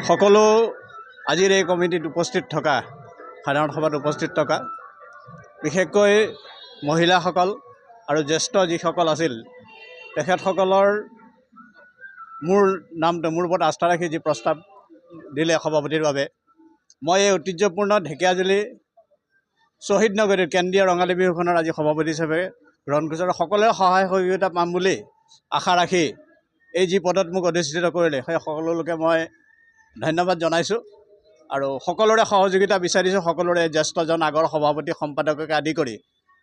সকলো আজিৰ এই কমিটিত উপস্থিত থকা সাধাৰণ সভাত উপস্থিত থকা বিশেষকৈ মহিলাসকল আৰু জ্যেষ্ঠ যিসকল আছিল তেখেতসকলৰ মোৰ ওপৰত আস্থা ৰাখি যি প্ৰস্তাৱ দিলে সভাপতিৰ বাবে মই এই ঐতিহ্যপূৰ্ণ ঢেকীয়াজুলি শ্বহীদ নগৰীৰ কেন্দ্ৰীয় ৰঙালী বিহুখনৰ আজি সভাপতি হিচাপে গ্ৰহণ কৰিছোঁ আৰু সকলোৰে সহায় সহযোগিতা পাম বুলি আশা ৰাখি এই যি পদত মোক অধিষ্ঠিত কৰিলে সেই সকলো লোকে মই ধন্যবাদ জনাইছোঁ আৰু সকলোৰে সহযোগিতা বিচাৰিছোঁ। সকলোৰে জ্যেষ্ঠজন আগৰ সভাপতি সম্পাদককে আদি কৰি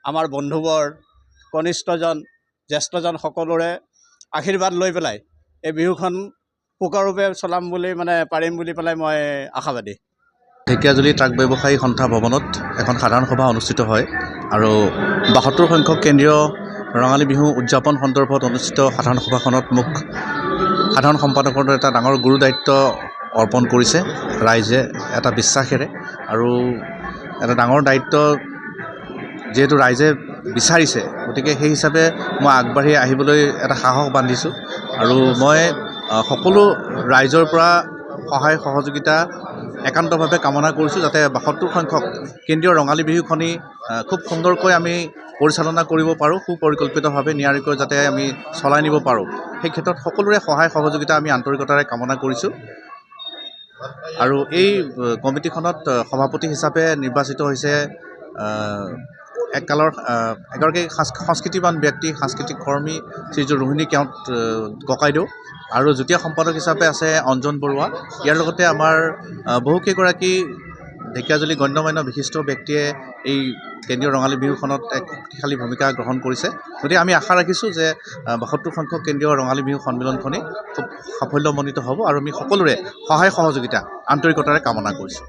আমাৰ বন্ধুবৰ কনিষ্ঠজন জ্যেষ্ঠজন সকলোৰে আশীৰ্বাদ লৈ পেলাই এই বিহুখন সুকৰূপে চলাম বুলি পাৰিম বুলি পেলাই মই আশাবাদী। ঢেকীয়াজুলি ট্ৰাক ব্যৱসায়ী সন্থা ভৱনত এখন সাধাৰণ সভা অনুষ্ঠিত হয় আৰু ৭২ সংখ্যক কেন্দ্ৰীয় ৰঙালী বিহু উদযাপন সন্দৰ্ভত অনুষ্ঠিত সাধাৰণ সভাখনত মোক সাধাৰণ সম্পাদকৰ এটা ডাঙৰ গুৰু দায়িত্ব অৰ্পণ কৰিছে ৰাইজে এটা বিশ্বাসেৰে আৰু এটা ডাঙৰ দায়িত্ব যিহেতু ৰাইজে বিচাৰিছে গতিকে সেই হিচাপে মই আগবাঢ়ি আহিবলৈ এটা সাহস বান্ধিছোঁ আৰু মই সকলো ৰাইজৰ পৰা সহায় সহযোগিতা একান্তভাৱে কামনা কৰিছোঁ যাতে ৭২ সংখ্যক কেন্দ্ৰীয় ৰঙালী বিহুখনি খুব সুন্দৰকৈ আমি পৰিচালনা কৰিব পাৰোঁ, সুপৰিকল্পিতভাৱে নিয়াৰিকৈ যাতে আমি চলাই নিব পাৰোঁ সেই ক্ষেত্ৰত সকলোৰে সহায় সহযোগিতা আমি আন্তৰিকতাৰে কামনা কৰিছোঁ। আৰু এই কমিটিখনত সভাপতি হিচাপে নিৰ্বাচিত হৈছে এককালৰ এগৰাকী সংস্কৃতিবান ব্যক্তি সাংস্কৃতিক কৰ্মী শ্ৰীযুত ৰোহিণী কেওট ককাইদেউ আৰু যুটীয়া সম্পাদক হিচাপে আছে অঞ্জন বৰুৱা। ইয়াৰ লগতে আমাৰ বহুকেইগৰাকী ঢেকীয়াজুলি গণ্যমান্য বিশিষ্ট ব্যক্তিয়ে এই কেন্দ্ৰীয় ৰঙালী বিহুখনত এক শক্তিশালী ভূমিকা গ্ৰহণ কৰিছে। গতিকে আমি আশা ৰাখিছোঁ যে ৭২ সংখ্যক কেন্দ্ৰীয় ৰঙালী বিহু সন্মিলনখনি খুব সাফল্যমণ্ডিত হ'ব আৰু আমি সকলোৰে সহায় সহযোগিতা আন্তৰিকতাৰে কামনা কৰিছোঁ।